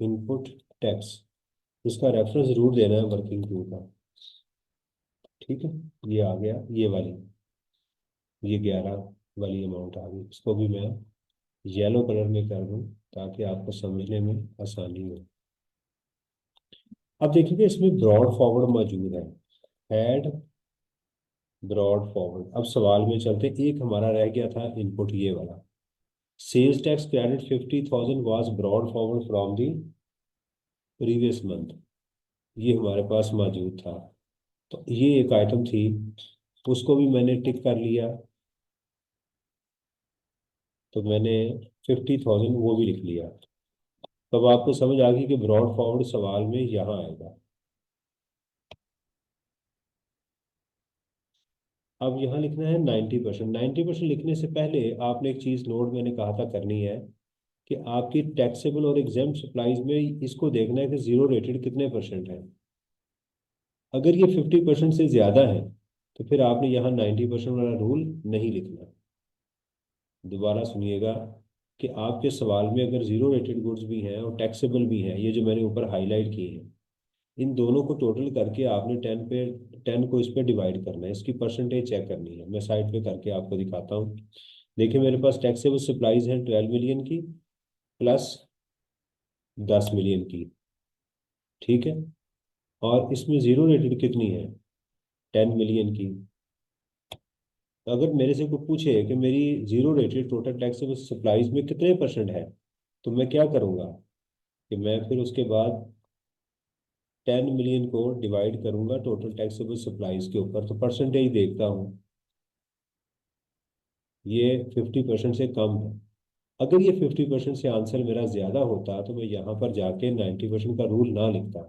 इनपुट टैक्स। इसका रेफरेंस रूट देना है वर्किंग टू का। ठीक है, ये आ गया, ये वाली, ये 11 वाली अमाउंट आ गई। इसको भी मैं येलो कलर में कर दूं ताकि आपको समझने में आसानी हो। अब देखिए इसमें ब्रॉड फॉरवर्ड मौजूद है, ऐड ब्रॉड फॉरवर्ड। अब सवाल में चलते, एक हमारा रह गया था इनपुट ये वाला, sales tax credit 50,000 was brought forward from the previous month. ये हमारे पास मौजूद था, तो ये एक आइटम थी, उसको भी मैंने टिक कर लिया। तो मैंने 50,000 वो भी लिख लिया। तब आपको समझ आ गई कि ब्रॉड फॉरवर्ड सवाल में यहाँ आएगा। अब यहाँ लिखना है 90%। 90% लिखने से पहले आपने एक चीज़ नोट मैंने कहा था करनी है, कि आपकी टैक्सेबल और एग्जाम्प्ट सप्लाईज में इसको देखना है कि जीरो रेटेड कितने परसेंट है। अगर ये 50% से ज़्यादा है तो फिर आपने यहाँ 90% वाला रूल नहीं लिखना। दोबारा सुनिएगा कि आपके सवाल में अगर जीरो रेटेड गुड्स भी हैं और टैक्सेबल भी हैं, ये जो मैंने ऊपर हाईलाइट किए हैं, इन दोनों को टोटल करके आपने 10 को इस पे डिवाइड करना है, इसकी परसेंटेज चेक करनी है। मैं साइड पे करके आपको दिखाता हूँ। देखिए मेरे पास टैक्सेबल सप्लाईज हैं 12 मिलियन की प्लस 10 मिलियन की। ठीक है, और इसमें जीरो रेटेड कितनी है, 10 मिलियन की। तो अगर मेरे से कोई पूछे कि मेरी zero rated total taxable supplies में कितने परसेंट है, तो मैं क्या करूँगा कि मैं फिर उसके बाद 10 मिलियन को डिवाइड करूंगा टोटल टैक्सेबल सप्लाईज के ऊपर, तो परसेंटेज देखता हूँ ये 50% से कम है। अगर ये 50% से आंसर मेरा ज़्यादा होता तो मैं यहाँ पर जाके 90% का रूल ना लिखता,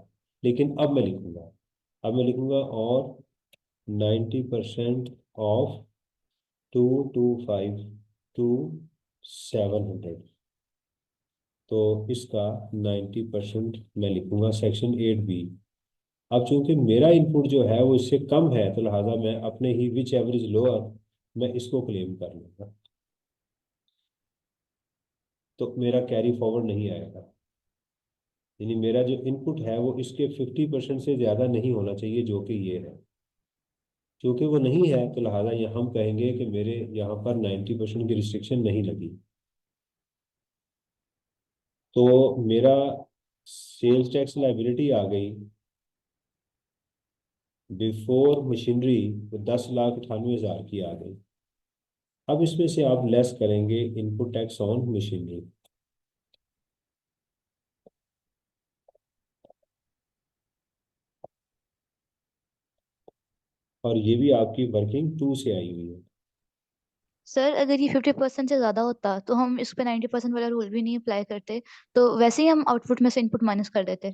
लेकिन अब मैं लिखूंगा। अब मैं लिखूंगा और 90% ऑफ 225 टू 700। तो इसका 90% मैं लिखूंगा सेक्शन 8B। अब चूंकि मेरा इनपुट जो है वो इससे कम है, तो लिहाजा मैं अपने ही विच एवरेज लोअर, मैं इसको क्लेम कर लूंगा, तो मेरा कैरी फॉरवर्ड नहीं आएगा। यानी मेरा जो इनपुट है वो इसके 50% से ज़्यादा नहीं होना चाहिए, जो कि ये है। क्योंकि वो नहीं है तो लिहाजा ये हम कहेंगे कि मेरे यहाँ पर 90% की रिस्ट्रिक्शन नहीं लगी। तो मेरा सेल्स टैक्स लाइबिलिटी आ गई बिफोर मशीनरी, तो 10,98,000 की आ गई। अब इसमें से आप लेस करेंगे इनपुट टैक्स ऑन मशीनरी, और ये भी आपकी वर्किंग 2 से आई हुई है। सर अगर ये 50% से ज्यादा होता तो हम इस पे 90% वाला रूल भी नहीं अप्लाई करते, तो वैसे ही हम आउटपुट में से इनपुट माइनस कर देते।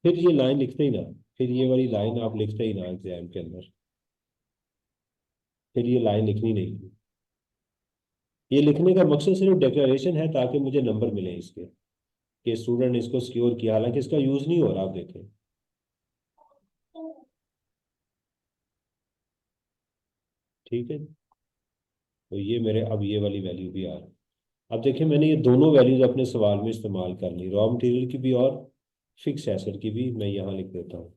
फिर ये लाइन लिखते ही ना, फिर ये वाली लाइन आप लिखते ही ना एग्जाम के अंदर, फिर ये लाइन लिखनी नहीं थी। ये लिखने का मकसद सिर्फ डिक्लेरेशन है ताकि मुझे नंबर मिले इसके, कि स्टूडेंट ने इसको सिक्योर किया, हालांकि इसका यूज नहीं हो रहा, आप देखें। ठीक है, तो ये मेरे अब ये वाली वैल्यू भी आ रही। अब देखिए मैंने ये दोनों वैल्यूज अपने सवाल में इस्तेमाल कर ली, रॉ मटेरियल की भी और फिक्स एसेट की भी। मैं यहाँ लिख देता हूँ,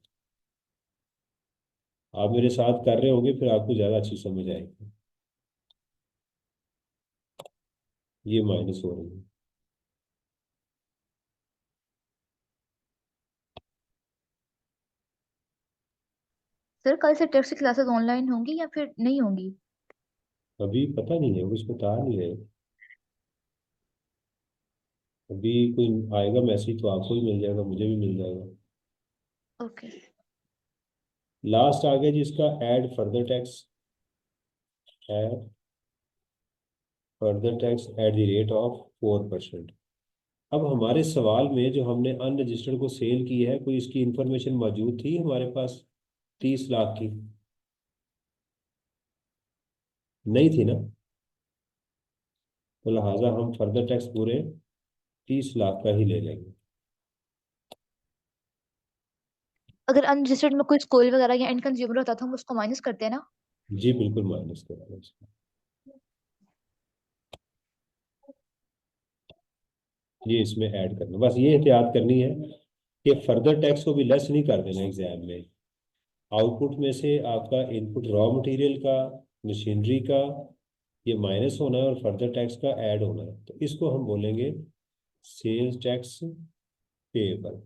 आप मेरे साथ कर रहे होंगे फिर आपको ज़्यादा अच्छी समझ आएगी। ये माइनस हो रही है। सर कल से टेस्ट क्लासेस ऑनलाइन होंगी या फिर नहीं होंगी? अभी पता नहीं है, कुछ बता नहीं रहे। अभी कोई आएगा मैसेज तो आपको भी मिल जाएगा, मुझे भी मिल जाएगा। ओके। लास्ट आ गया जिसका add further tax, add further tax at the rate of 4%। अब हमारे सवाल में जो हमने अनरजिस्टर्ड को सेल की है, कोई इसकी इंफॉर्मेशन मौजूद थी हमारे पास 30 लाख की? नहीं थी ना। तो लिहाजा हम फर्दर टैक्स पूरे 30 लाख का ही ले लेंगे। अगर अनरजिस्टर्ड में कोई स्कूल वगैरह या एंड कंज्यूमर होता तो हम उसको माइनस करते हैं ना? जी बिल्कुल माइनस करेंगे इसको। ये इसमें ऐड करना, बस ये एहतियात करनी है कि फर्दर टैक्स को भी लेस नहीं कर देना एग्जाम में। आउटपुट में से आपका इनपुट रॉ मटेरियल का, मशीनरी का, ये माइनस होना है और फर्दर टैक्स का ऐड होना है, तो इसको हम बोलेंगे sales tax payable.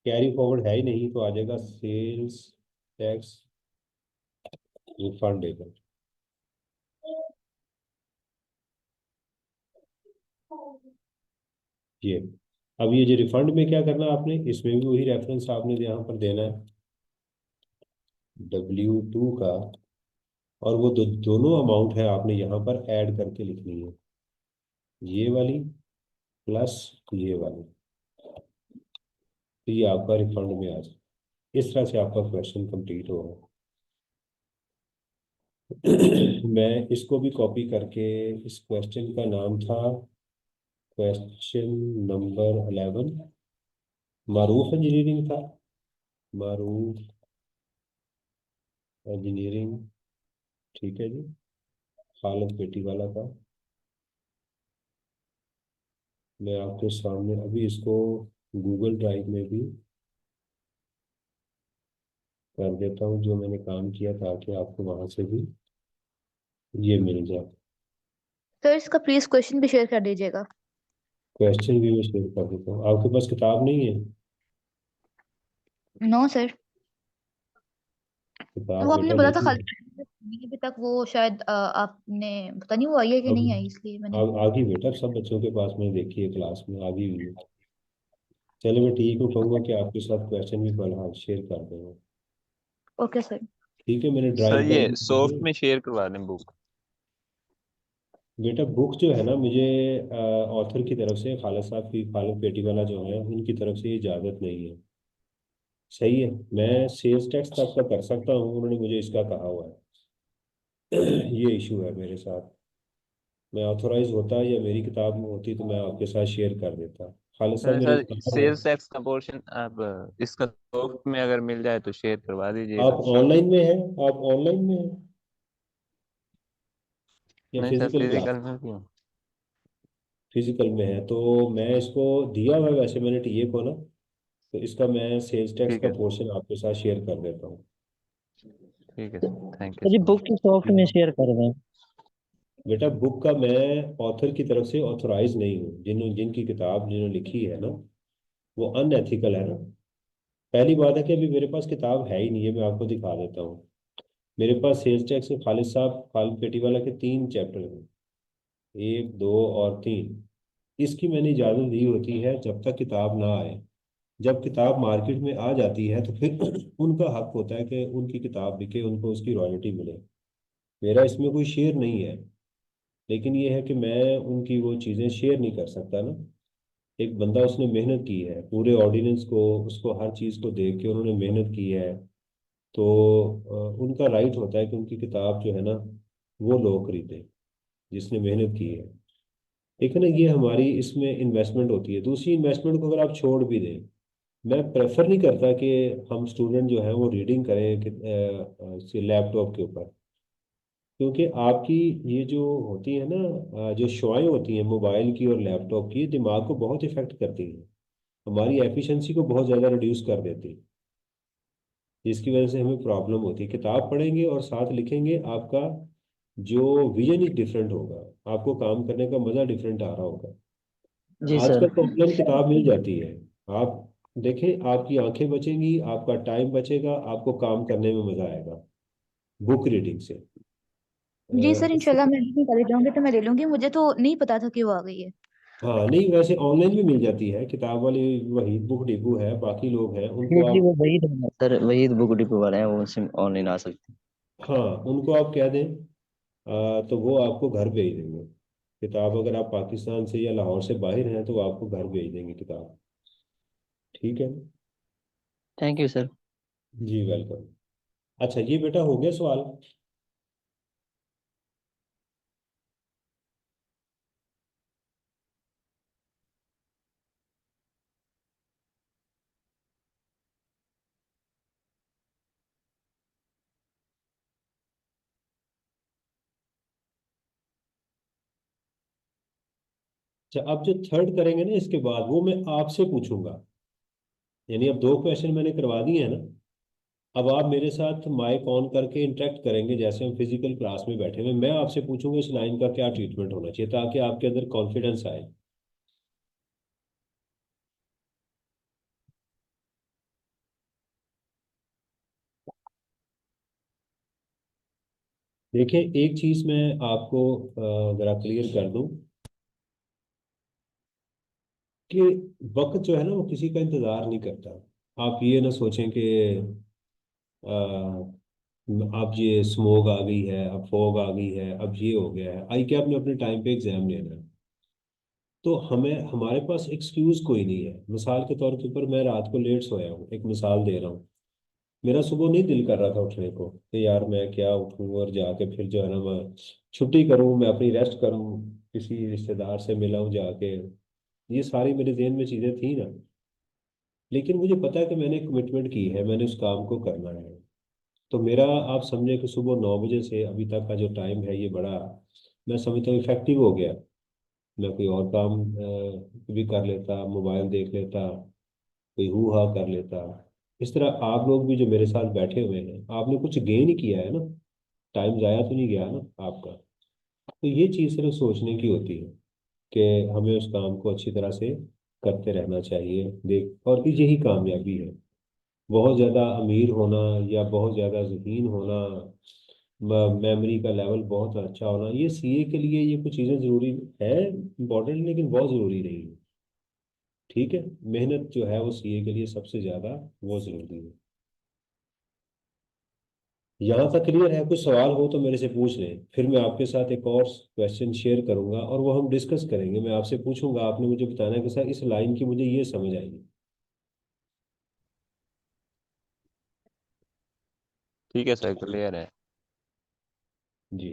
Carry forward है ही नहीं तो आ जाएगा सेल्स टैक्स रिफंडेबल। ये अब ये जो रिफंड में क्या करना है आपने, इसमें भी वही रेफरेंस आपने यहाँ पर देना है W2 का, और वो दोनों अमाउंट है आपने यहाँ पर ऐड करके लिखनी है, ये वाली प्लस ये वाली, तो ये आपका रिफंड में आ जाए। इस तरह से आपका क्वेश्चन कंप्लीट होगा। मैं इसको भी कॉपी करके, इस क्वेश्चन का नाम था क्वेश्चन नंबर 11, मारूफ इंजीनियरिंग था, मारूफ इंजीनियरिंग, ठीक है जी, खालिद पेटी वाला था। मैं आपके सामने अभी इसको गूगल ड्राइव में भी कर देता हूँ जो मैंने काम किया, ताकि आपको वहां से भी ये मिल जाए। सर इसका प्लीज क्वेश्चन भी शेयर कर दीजिएगा। क्वेश्चन भी मैं शेयर कर देता हूँ। आपके पास किताब नहीं है? No sir. वो किताब आपने बेटा बोला था लेके खाली अभी तक वो शायद आपने पता नहीं वो आई है कि अब नहीं आई, इसलिए मैंने। आ गई बेटा, सब बच्चों के पास मैंने देखी है, क्लास में आ गई हुई है। चलो मैं ठीक हूँ, कहूँगा कि आपके साथ क्वेश्चन भी फिलहाल शेयर कर दूंगा। Okay sir. ठीक है, मैंने सर ड्राइव कर ये दी। सॉफ्ट में शेयर करवा दें बुक। बेटा बुक जो है ना, मुझे ऑथर की तरफ से, खालिद साहब की, खालिद पेटी वाला जो है, उनकी तरफ से इजाज़त नहीं है। सही है, मैं सेल्स टैक्स तक का कर सकता हूँ, उन्होंने मुझे इसका कहा हुआ है। ये इशू है मेरे साथ। मैं ऑथोराइज होता या मेरी किताब में होती तो मैं आपके साथ शेयर कर देता। खालिद साहब मेरे सर उस्ताद हैं। सेल्स टैक्स का पोर्शन आप इसका सॉफ्ट में अगर मिल जाए तो शेयर करवा आप दीजिएगा। ऑनलाइन में हैं? आप ऑनलाइन में हैं या नहीं सर फिजिकल क्लास? फिजिकल में भी हूँ। फिजिकल में है तो मैं इसको दिया हुआ है वैसे मैंने टीए को ना, तो इसका मैं सेल्स टैक्स ठीक का है पोर्शन आपके साथ शेयर कर देता हूँ। ठीक है सर थैंक यू तो जी सो बुक मच। की सॉफ्ट में शेयर कर दें। बेटा बुक का मैं ऑथर की तरफ से ऑथोराइज नहीं हूँ, जिनकी किताब जिन्होंने लिखी है ना, वो अनएथिकल है ना। पहली बात है कि अभी मेरे पास किताब है ही नहीं है, मैं आपको दिखा देता हूँ। मेरे पास सेल्स टैक्स के खालिद साहब, खालिद पेटीवाला के 3 चैप्टर हैं, 1, 2 और 3। इसकी मैंने इजाज़त दी होती है जब तक किताब ना आए। जब किताब मार्केट में आ जाती है तो फिर उनका हक होता है कि उनकी किताब बिके, उनको उसकी रॉयल्टी मिले। मेरा इसमें कोई शेयर नहीं है, लेकिन ये है कि मैं उनकी वो चीज़ें शेयर नहीं कर सकता ना। एक बंदा उसने मेहनत की है पूरे ऑर्डिनेंस को, उसको हर चीज़ को देख के उन्होंने मेहनत की है, तो उनका राइट होता है कि उनकी किताब जो है ना, वो लोग खरीदें जिसने मेहनत की है। ठीक है ना, ये हमारी इसमें इन्वेस्टमेंट होती है। दूसरी इन्वेस्टमेंट को अगर आप छोड़ भी दें, मैं प्रेफर नहीं करता कि हम स्टूडेंट जो है वो रीडिंग करें कि लैपटॉप के ऊपर, क्योंकि आपकी ये जो होती है ना, जो शुआएं होती हैं मोबाइल की और लैपटॉप की, दिमाग को बहुत इफेक्ट करती हैं, हमारी एफिशिएंसी को बहुत ज़्यादा रिड्यूस कर देती है, जिसकी वजह से हमें प्रॉब्लम होती है। किताब पढ़ेंगे और साथ लिखेंगे, आपका जो विजन ही डिफरेंट होगा, आपको काम करने का मज़ा डिफरेंट आ रहा होगा। जी सर। आजकल तो ऑनलाइन किताब मिल जाती है। आप देखें, आपकी आंखें बचेंगी, आपका टाइम बचेगा, आपको काम करने में मजा आएगा बुक रीडिंग से। जी सर, इससे इंशाल्लाह मैं एडमिशन कॉलेज जाऊंगी तो मैं ले लूंगी, मुझे तो नहीं पता था कि वो आ गई है। हाँ, नहीं वैसे ऑनलाइन भी मिल जाती है किताब वाली, वही बुक डिपो है, बाकी लोग हैं जी उनको जी, आप, वो वही है सर, वही बुक डिपो वाले हैं, वो उनसे ऑनलाइन आ सकते हाँ उनको आप कह दें, तो वो आपको घर भेज देंगे किताब। अगर आप पाकिस्तान से या लाहौर से बाहर हैं तो वो आपको घर भेज देंगे किताब। ठीक है। हैं। Thank you sir. जी वेलकम। अच्छा ये बेटा हो गया सवाल। अच्छा अब जो थर्ड करेंगे ना इसके बाद, वो मैं आपसे पूछूंगा। यानी अब दो क्वेश्चन मैंने करवा दिए हैं ना, अब आप मेरे साथ माइक ऑन करके इंटरेक्ट करेंगे जैसे हम फिजिकल क्लास में बैठे हुए। मैं आपसे पूछूंगा इस लाइन का क्या ट्रीटमेंट होना चाहिए, ताकि आपके अंदर कॉन्फिडेंस आए। देखिए एक चीज मैं आपको जरा क्लियर कर दूं कि वक्त जो है ना वो किसी का इंतजार नहीं करता। आप ये ना सोचें कि अब ये स्मोक आ गई है, अब फॉग आ गई है, अब ये हो गया है, आई क्या आपने अपने टाइम पे एग्जाम लेना है, तो हमें हमारे पास एक्सक्यूज कोई नहीं है। मिसाल के तौर के ऊपर मैं रात को लेट सोया हूँ, एक मिसाल दे रहा हूँ, मेरा सुबह नहीं दिल कर रहा था उठने को कि यार मैं क्या उठूँ और जाके फिर जो है ना मैं छुट्टी करूँ, मैं अपनी रेस्ट करूँ, किसी रिश्तेदार से मिला हूँ जाके, ये सारी मेरे जेहन में चीज़ें थी ना। लेकिन मुझे पता है कि मैंने कमिटमेंट की है, मैंने उस काम को करना है। तो मेरा आप समझे कि सुबह 9 बजे से अभी तक का जो टाइम है ये बड़ा, मैं समझता हूँ इफेक्टिव हो गया। मैं कोई और काम भी कर लेता, मोबाइल देख लेता, कोई हू हा कर लेता। इस तरह आप लोग भी जो मेरे साथ बैठे हुए हैं, आपने कुछ गेन ही किया है ना, टाइम जाया तो नहीं गया ना आपका। तो ये चीज़ सिर्फ सोचने की होती है कि हमें उस काम को अच्छी तरह से करते रहना चाहिए, देख, और यही कामयाबी है। बहुत ज़्यादा अमीर होना या बहुत ज़्यादा ज़हीन होना, मेमोरी का लेवल बहुत अच्छा होना, ये सीए के लिए ये कुछ चीज़ें ज़रूरी है, इम्पोर्टेंट, लेकिन बहुत ज़रूरी नहीं है। ठीक है। मेहनत जो है वो सीए के लिए सबसे ज़्यादा वो ज़रूरी है। यहाँ तक क्लियर है? कुछ सवाल हो तो मेरे से पूछ लें, फिर मैं आपके साथ एक और क्वेश्चन शेयर करूंगा और वो हम डिस्कस करेंगे। मैं आपसे पूछूंगा, आपने मुझे बताना है कि सर इस लाइन की मुझे ये समझ आई। ठीक है सर, क्लियर है। जी।